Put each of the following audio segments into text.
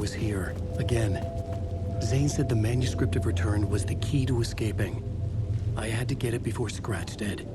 was here, again. Zane said the manuscript of Return was the key to escaping. I had to get it before Scratch did.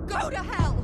Go to hell!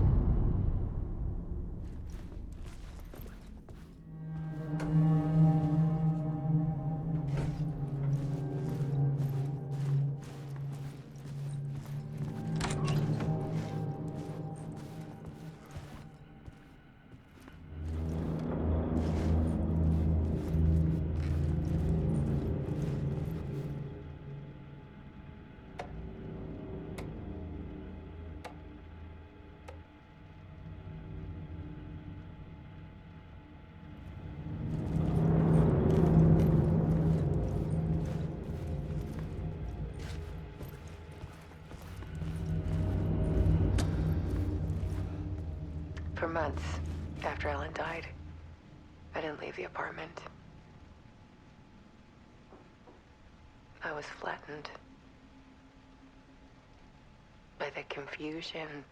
For months after Ellen died, I didn't leave the apartment. I was flattened by the confusion,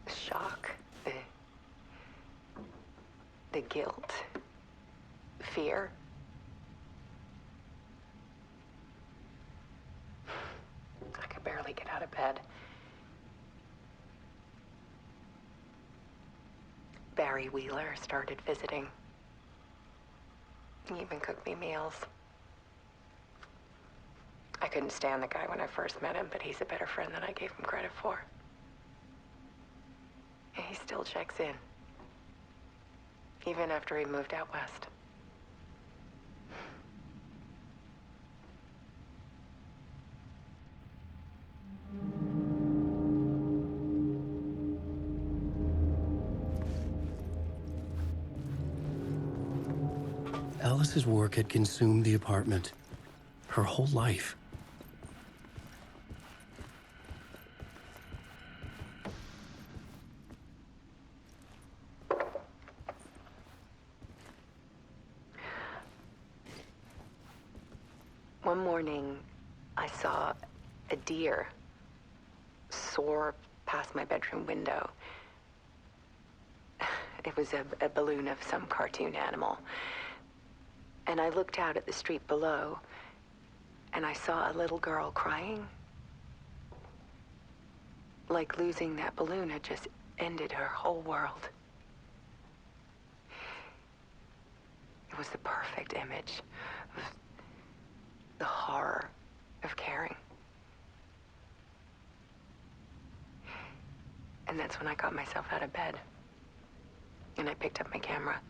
the shock, the guilt, fear. I could barely get out of bed. Barry Wheeler started visiting. He even cooked me meals. I couldn't stand the guy when I first met him, but he's a better friend than I gave him credit for. And he still checks in, even after he moved out west. Alice's work had consumed the apartment. Her whole life. One morning, I saw a deer soar past my bedroom window. It was a balloon of some cartoon animal. And I looked out at the street below, and I saw a little girl crying. Like losing that balloon had just ended her whole world. It was the perfect image of the horror of caring. And that's when I got myself out of bed, and I picked up my camera.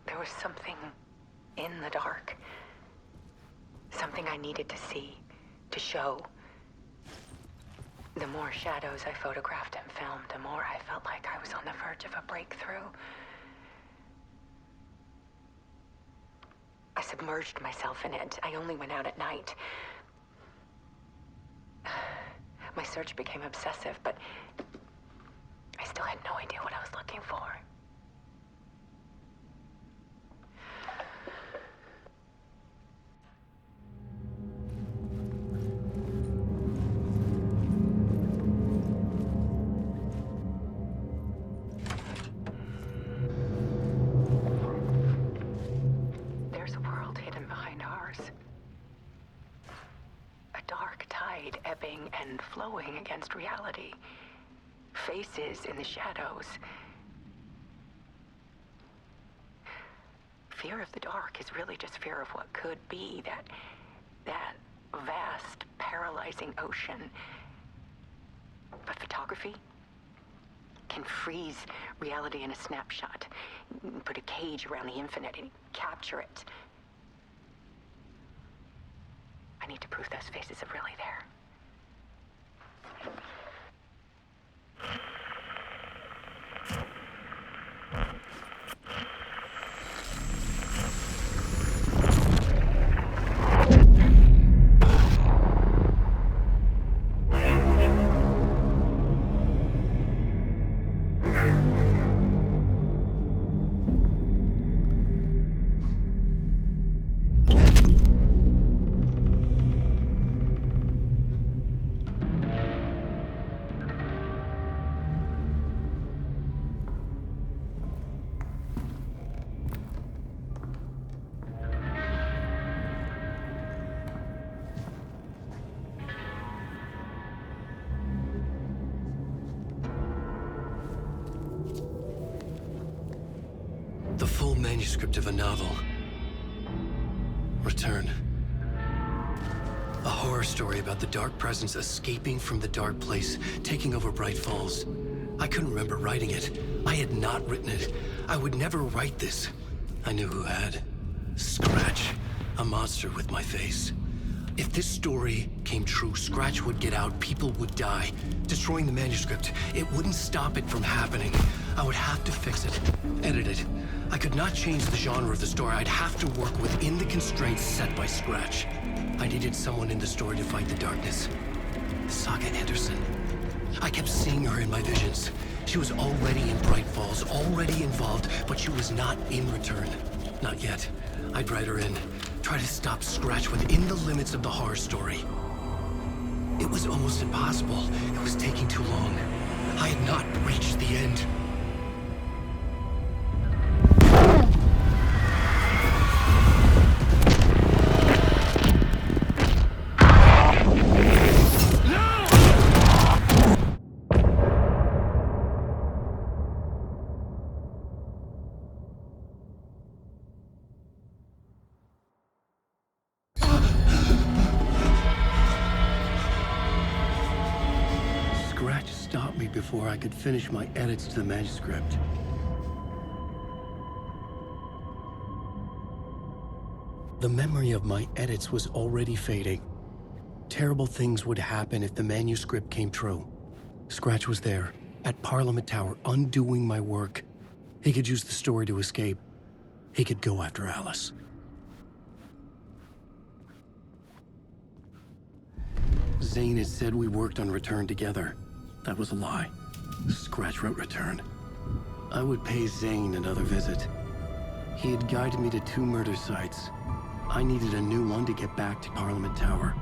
There was something in the dark. Something I needed to see, to show. The more shadows I photographed and filmed, the more I felt like I was on the verge of a breakthrough. submerged myself in it. I only went out at night. My search became obsessive, but I still had no idea what I was looking for. There's a world hidden behind ours. A dark tide ebbing and flowing against reality. Faces in the shadows. Fear of the dark is really just fear of what could be, that vast, paralyzing ocean. But photography can freeze reality in a snapshot, put a cage around the infinite and capture it. I need to prove those faces are really there. The full manuscript of a novel. Return. A horror story about the dark presence escaping from the dark place, taking over Bright Falls. I couldn't remember writing it. I had not written it. I would never write this. I knew who had. Scratch. A monster with my face. If this story came true, Scratch would get out, people would die. Destroying the manuscript, it wouldn't stop it from happening. I would have to fix it, edit it. I could not change the genre of the story. I'd have to work within the constraints set by Scratch. I needed someone in the story to fight the darkness. Saga Anderson. I kept seeing her in my visions. She was already in Bright Falls, already involved, but she was not in Return. Not yet. I'd write her in. Try to stop Scratch within the limits of the horror story. It was almost impossible. It was taking too long. I had not reached the end. Scratch stopped me before I could finish my edits to the manuscript. The memory of my edits was already fading. Terrible things would happen if the manuscript came true. Scratch was there, at Parliament Tower, undoing my work. He could use the story to escape. He could go after Alice. Zane had said we worked on Return together. That was a lie. Scratch wrote Return. I would pay Zane another visit. He had guided me to 2 murder sites. I needed a new one to get back to Parliament Tower.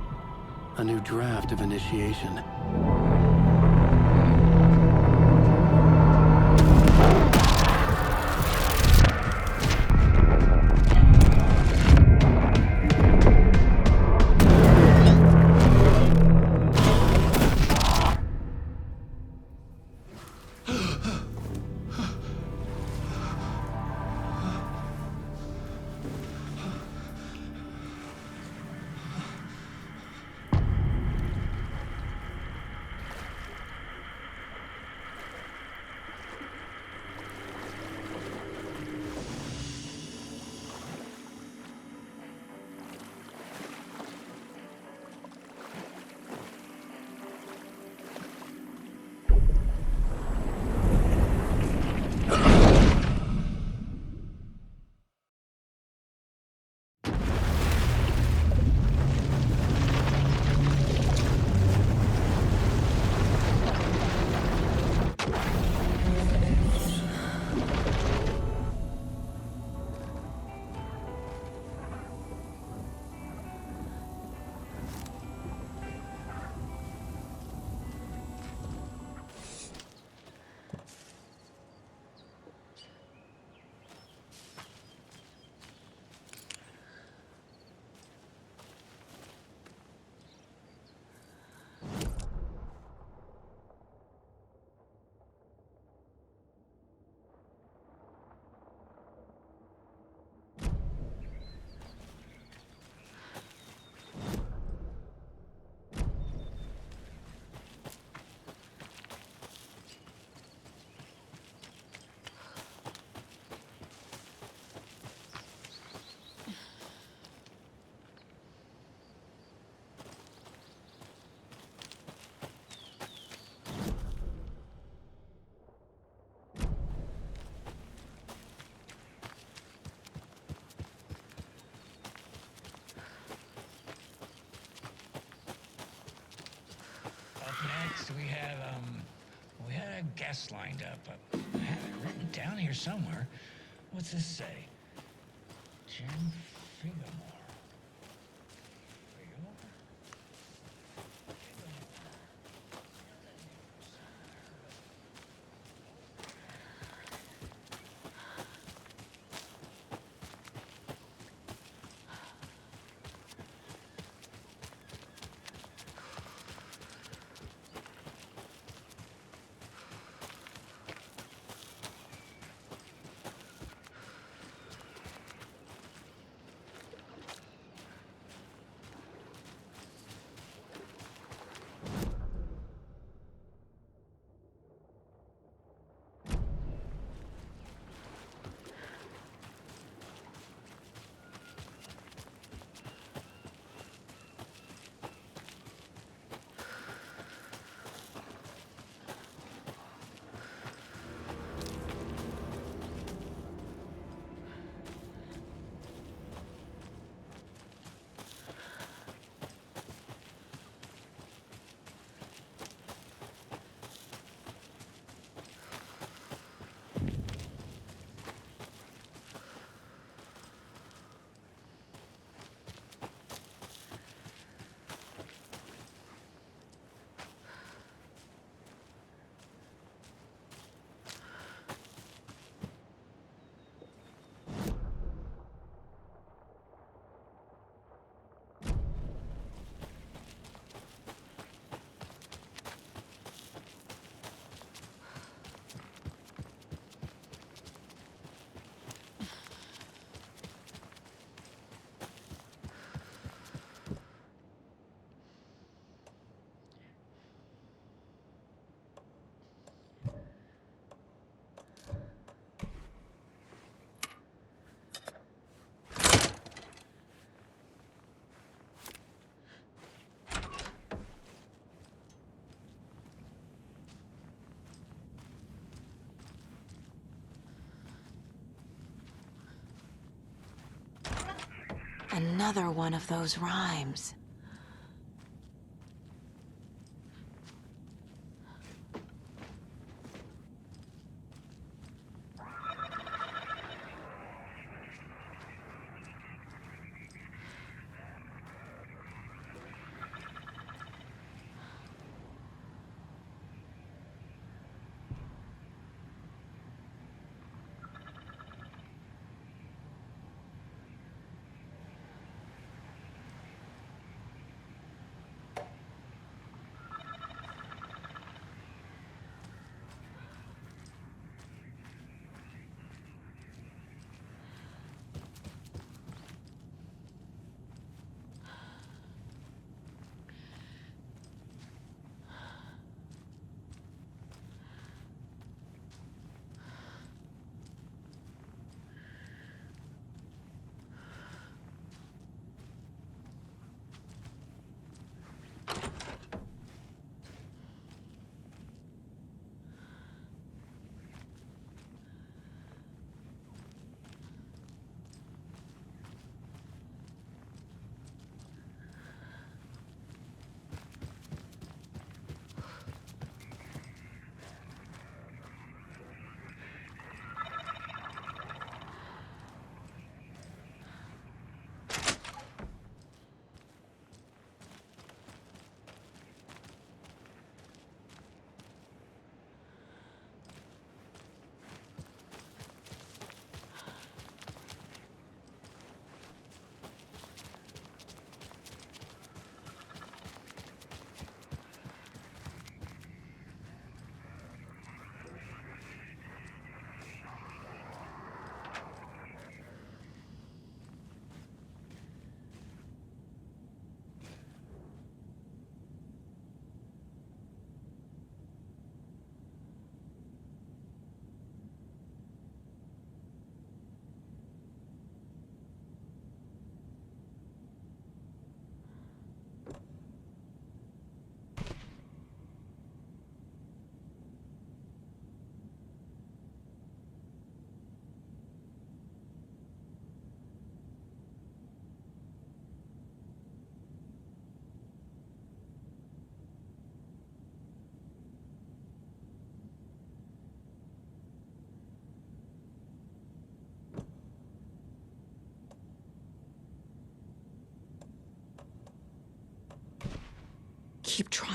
A new draft of initiation. guests lined up. I have it written down here somewhere. What's this say? Jim Figgamore. Another one of those rhymes.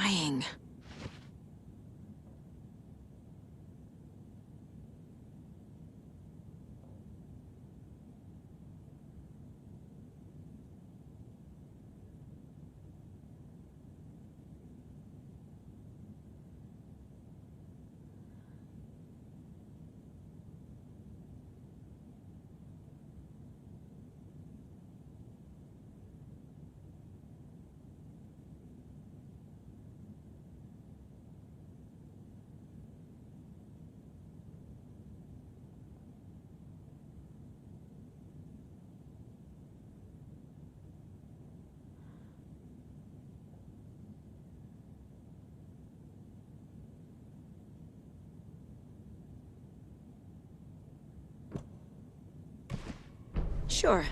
dying. Sure.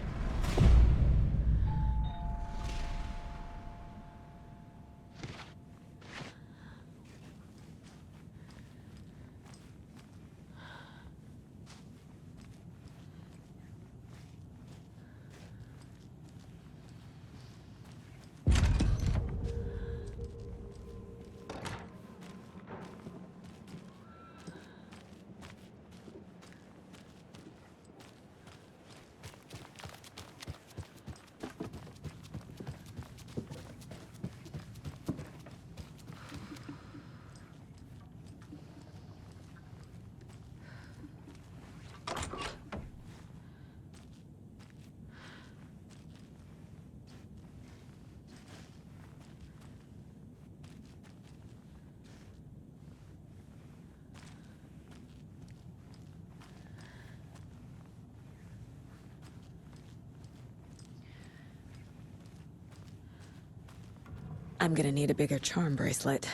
I'm gonna need a bigger charm bracelet.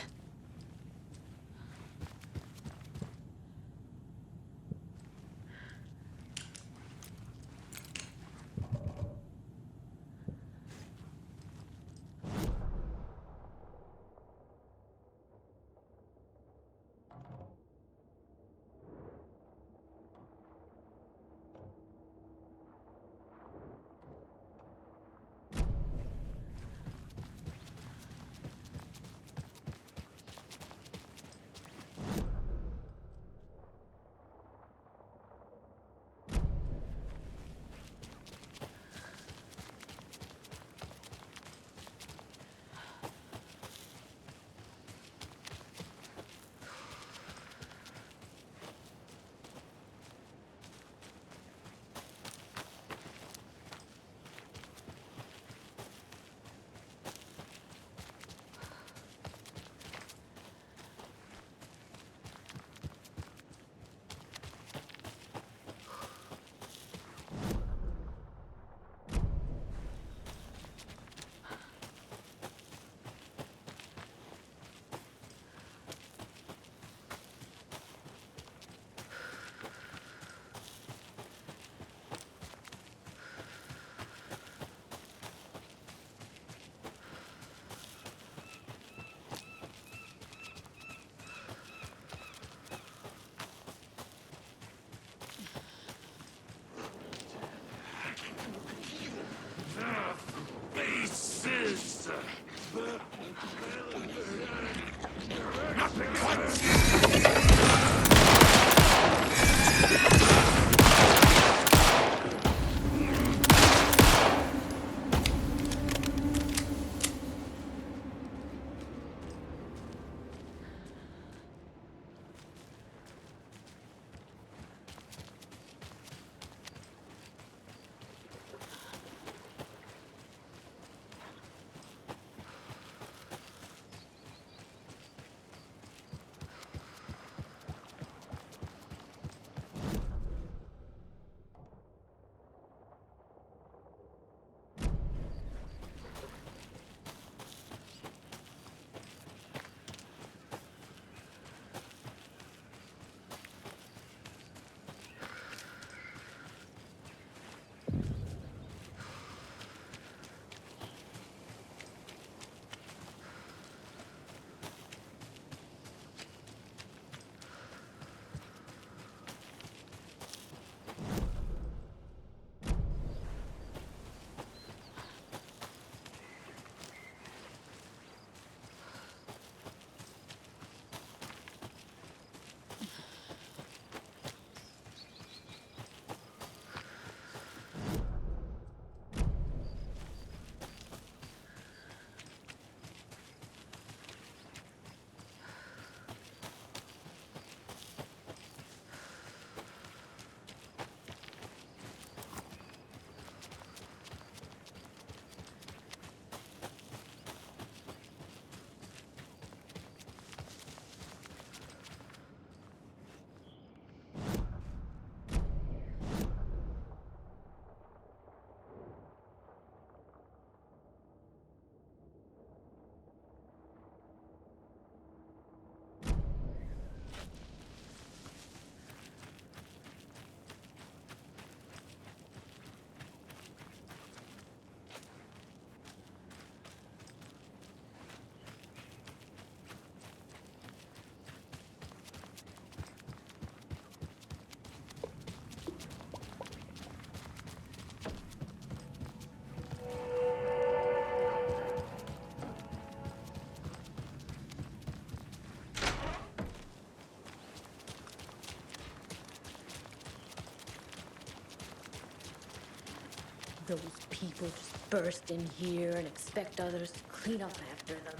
Those people just burst in here and expect others to clean up after them.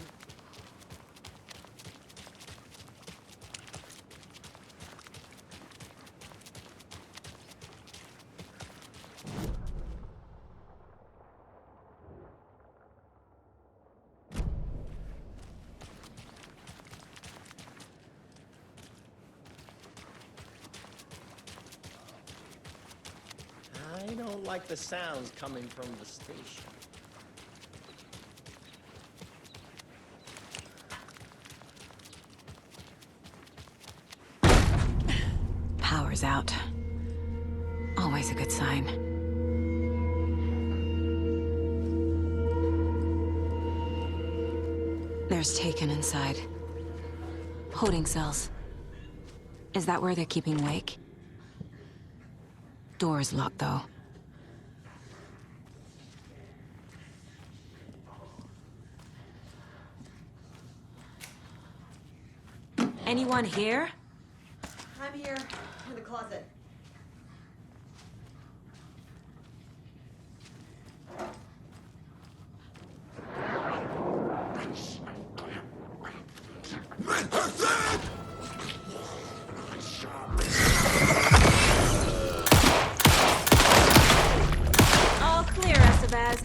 I don't like the sounds coming from the station. Power's out. Always a good sign. There's Taken inside. Holding cells. Is that where they're keeping Wake? Door's locked, though. Anyone here? I'm here, in the closet. All clear, Estevez.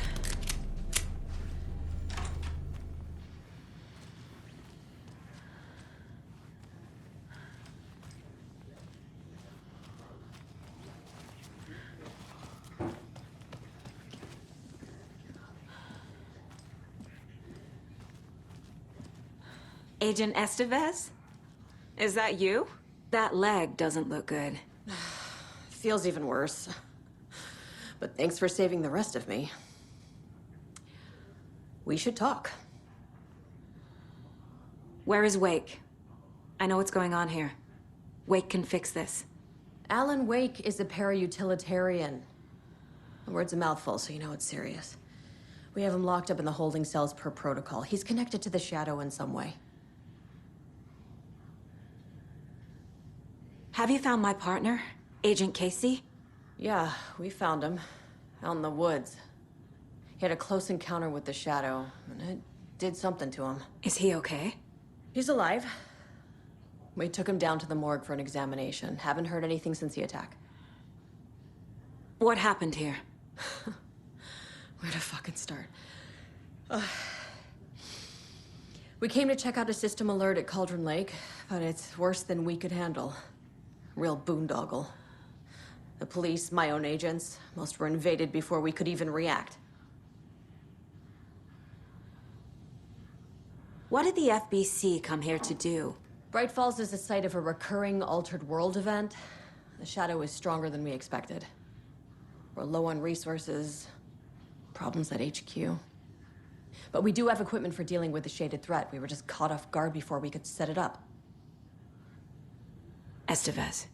Agent Estevez? Is that you? That leg doesn't look good. Feels even worse. But thanks for saving the rest of me. We should talk. Where is Wake? I know what's going on here. Wake can fix this. Alan Wake is a para-utilitarian. The word's a mouthful, so you know it's serious. We have him locked up in the holding cells per protocol. He's connected to the Shadow in some way. Have you found my partner, Agent Casey? Yeah, we found him. Out in the woods. He had a close encounter with the Shadow, and it did something to him. Is he okay? He's alive. We took him down to the morgue for an examination. Haven't heard anything since the attack. What happened here? Where to fucking start? We came to check out a system alert at Cauldron Lake, but it's worse than we could handle. Real boondoggle. The police, my own agents, most were invaded before we could even react. What did the FBC come here to do? Bright Falls is the site of a recurring altered world event. The Shadow is stronger than we expected. We're low on resources, problems at HQ. But we do have equipment for dealing with the shaded threat. We were just caught off guard before we could set it up. Estevez,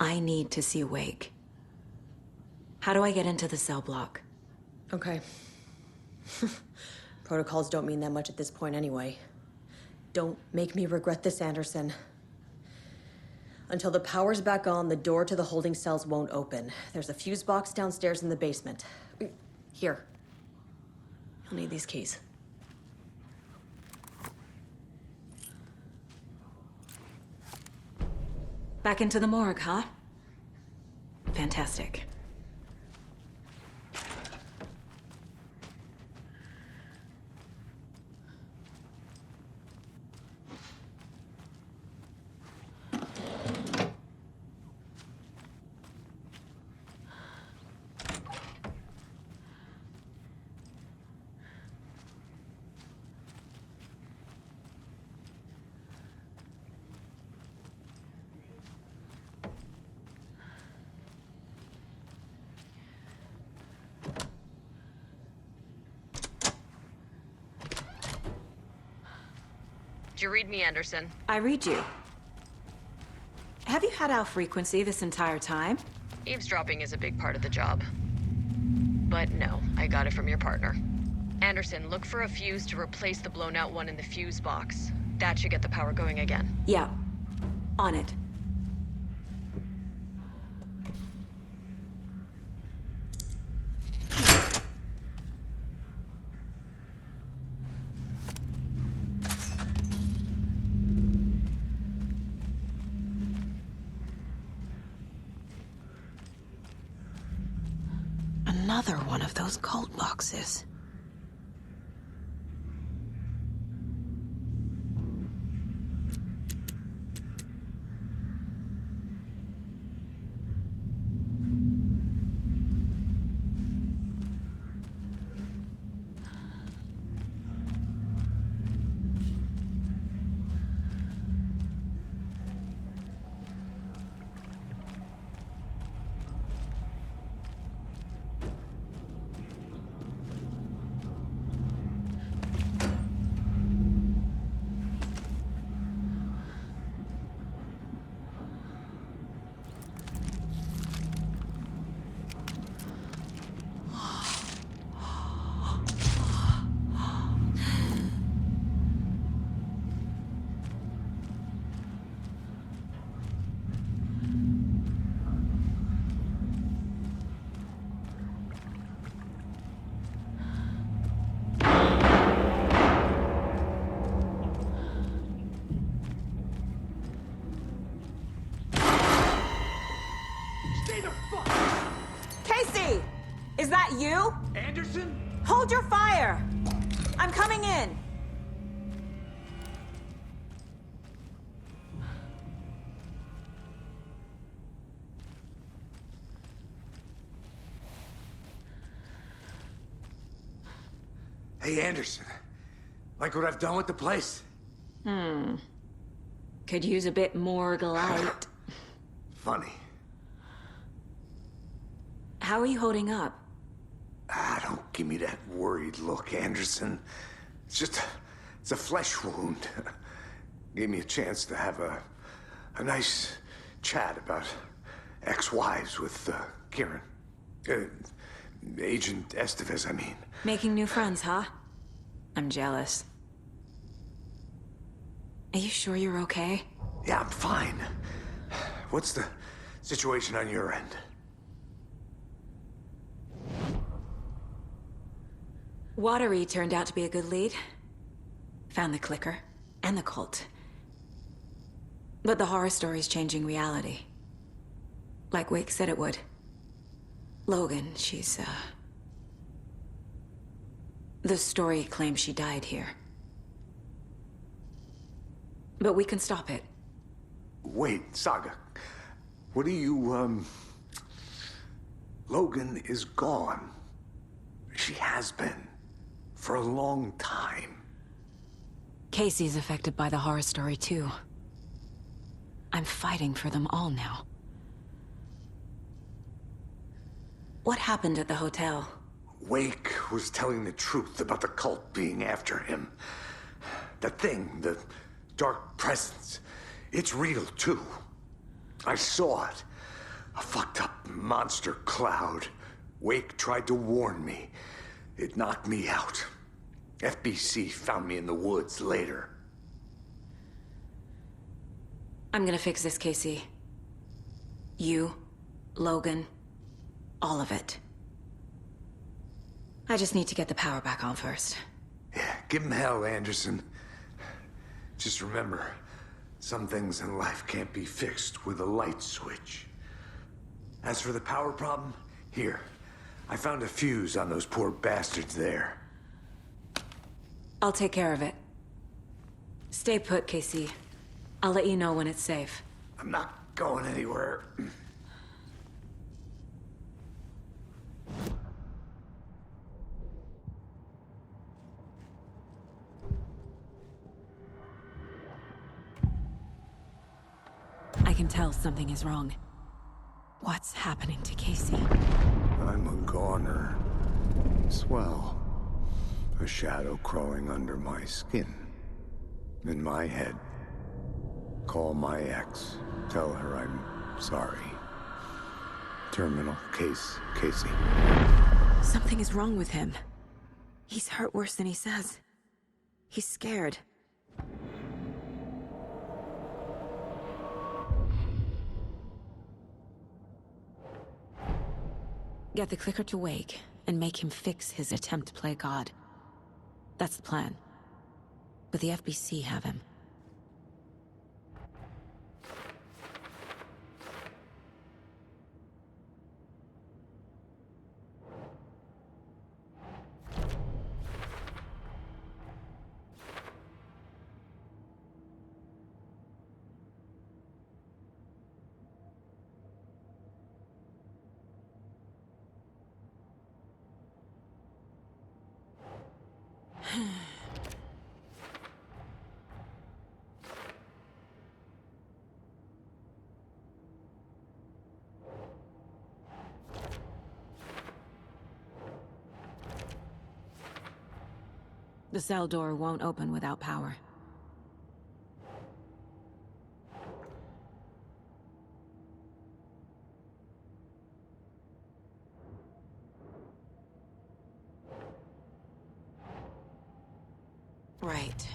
I need to see Wake. How do I get into the cell block? Okay. Protocols don't mean that much at this point anyway. Don't make me regret this, Anderson. Until the power's back on, the door to the holding cells won't open. There's a fuse box downstairs in the basement. Here. You'll need these keys. Back into the morgue, huh? Fantastic. Did you read me, Anderson? I read you. Have you had our frequency this entire time? Eavesdropping is a big part of the job. But no, I got it from your partner. Anderson, look for a fuse to replace the blown out one in the fuse box. That should get the power going again. Yeah. On it. Another one of those cult boxes. Casey! Is that you? Anderson? Hold your fire! I'm coming in! Hey, Anderson. Like what I've done with the place? Could use a bit more light. Funny. How are you holding up? Don't give me that worried look, Anderson. It's a flesh wound. Gave me a chance to have a nice chat about ex-wives with Kieran. Agent Estevez, I mean. Making new friends, huh? I'm jealous. Are you sure you're okay? Yeah, I'm fine. What's the situation on your end? Watery turned out to be a good lead. Found the clicker and the cult. But the horror story's changing reality. Like Wake said it would. Logan, she's, the story claims she died here. But we can stop it. Wait, Saga. What do you, Logan is gone. She has been. For a long time. Casey's affected by the horror story, too. I'm fighting for them all now. What happened at the hotel? Wake was telling the truth about the cult being after him. That thing, the dark presence, it's real, too. I saw it. A fucked up monster cloud. Wake tried to warn me. It knocked me out. FBC found me in the woods later. I'm gonna fix this, Casey. You, Logan, all of it. I just need to get the power back on first. Yeah, give him hell, Anderson. Just remember, some things in life can't be fixed with a light switch. As for the power problem, here. I found a fuse on those poor bastards there. I'll take care of it. Stay put, Casey. I'll let you know when it's safe. I'm not going anywhere. I can tell something is wrong. What's happening to Casey? I'm a goner. Swell. A shadow crawling under my skin. In my head. Call my ex. Tell her I'm sorry. Terminal case, Casey. Something is wrong with him. He's hurt worse than he says. He's scared. Get the clicker to Wake, and make him fix his attempt to play God. That's the plan. But the FBC have him. The cell door won't open without power. Right.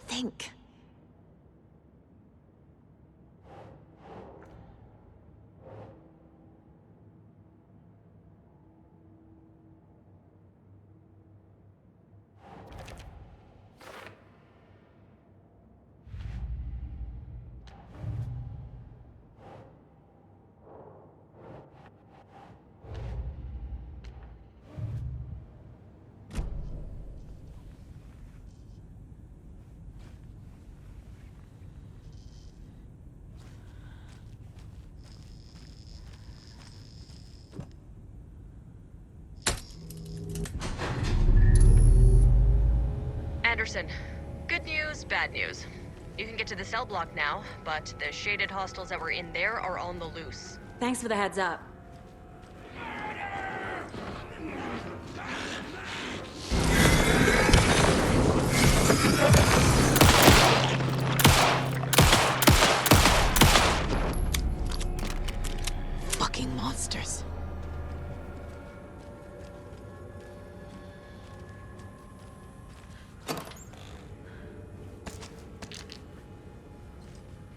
Think. Anderson, good news, bad news. You can get to the cell block now, but the shaded hostiles that were in there are on the loose. Thanks for the heads up. Fucking monsters.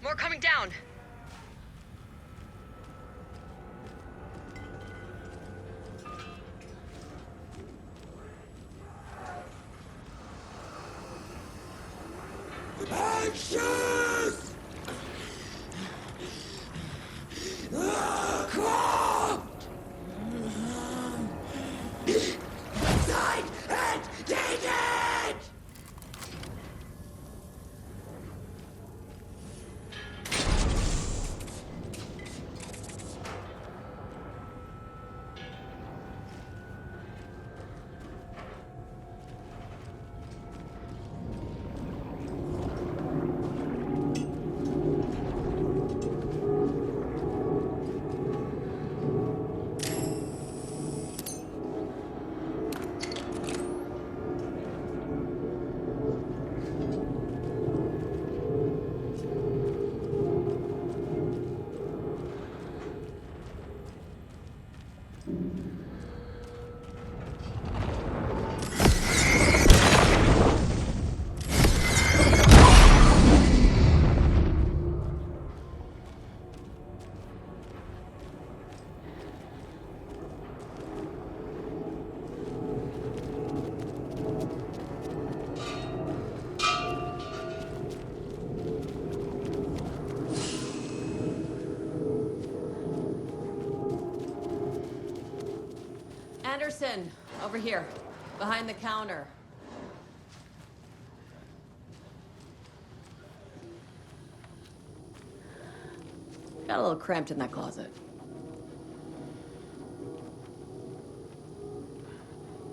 More coming down. Anderson, over here, behind the counter. Got a little cramped in that closet.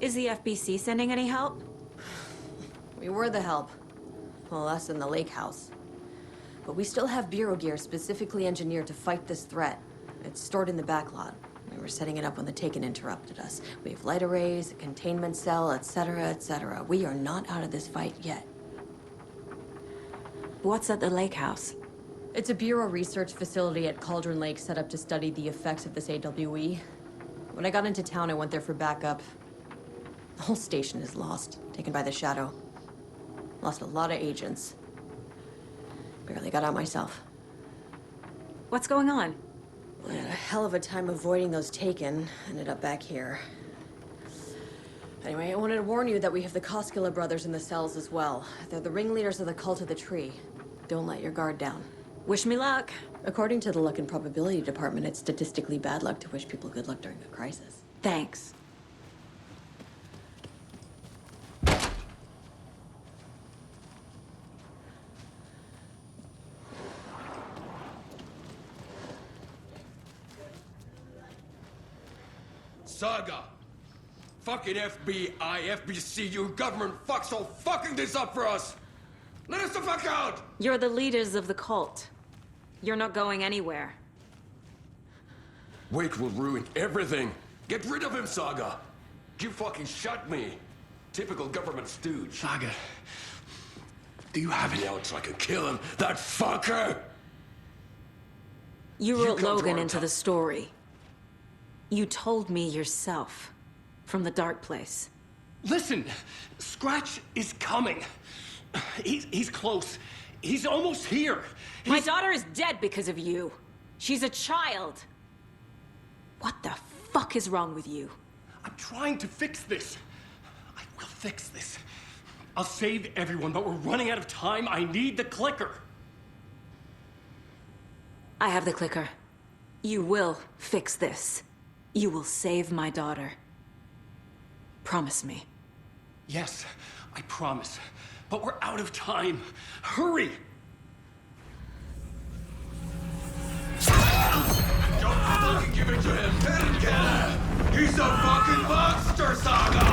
Is the FBC sending any help? We were the help. Well, us in the lake house. But we still have Bureau gear specifically engineered to fight this threat. It's stored in the back lot. We were setting it up when the Taken interrupted us. We have light arrays, a containment cell, etc., etc. We are not out of this fight yet. What's at the lake house? It's a Bureau research facility at Cauldron Lake set up to study the effects of this AWE. When I got into town, I went there for backup. The whole station is lost, taken by the Shadow. Lost a lot of agents. Barely got out myself. What's going on? I had a hell of a time avoiding those Taken. Ended up back here. Anyway, I wanted to warn you that we have the Koskela brothers in the cells as well. They're the ringleaders of the Cult of the Tree. Don't let your guard down. Wish me luck. According to the Luck and Probability Department, it's statistically bad luck to wish people good luck during a crisis. Thanks. Saga! Fucking FBI, FBC, your government fucks all fucking this up for us! Let us the fuck out! You're the leaders of the cult. You're not going anywhere. Wake will ruin everything! Get rid of him, Saga! You fucking shut me! Typical government stooge. Saga, do you have it? Now it's like I can kill him, that fucker! You wrote come to Logan our into the story. You told me yourself. From the dark place. Listen, Scratch is coming. He's close. He's almost here. My daughter is dead because of you. She's a child. What the fuck is wrong with you? I'm trying to fix this. I will fix this. I'll save everyone, but we're running out of time. I need the clicker. I have the clicker. You will fix this. You will save my daughter. Promise me. Yes, I promise. But we're out of time. Hurry! Don't fucking give it to him! Let him get him! He's a fucking monster, Saga!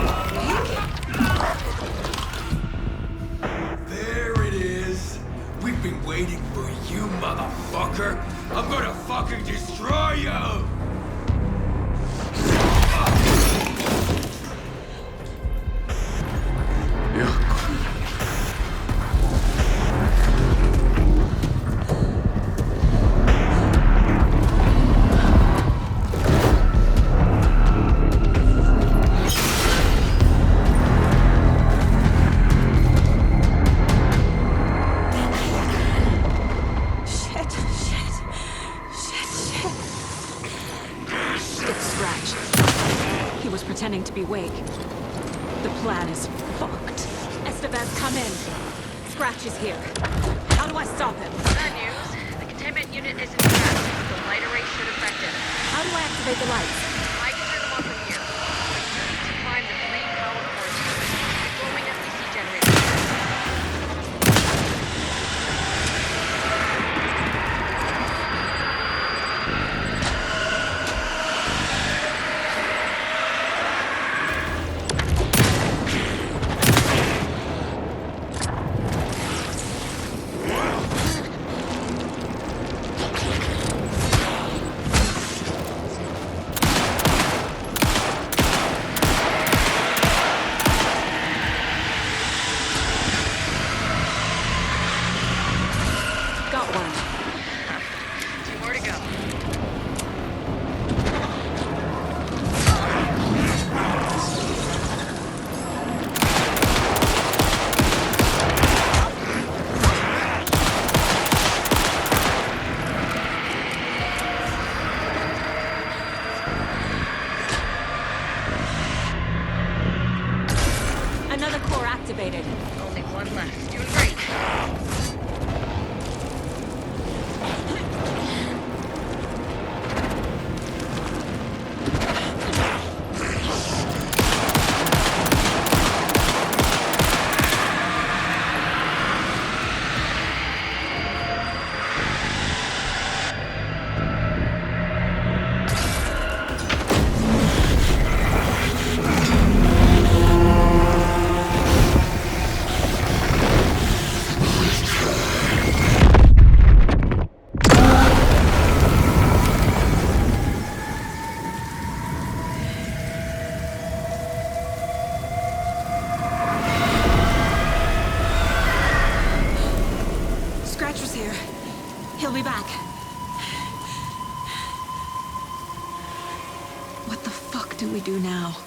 There it is! We've been waiting for you, motherfucker! I'm gonna fucking destroy you! Pretending to be Wake. The plan is fucked. Estevez, come in. Scratch is here. How do I stop him? Bad news. The containment unit isn't trapped. The light array should affect it. How do I activate the lights? I can turn them on from here. But you need to climb the main power core to the glowing SBC generator. Only one left. Doing great. He'll be back. What the fuck do we do now?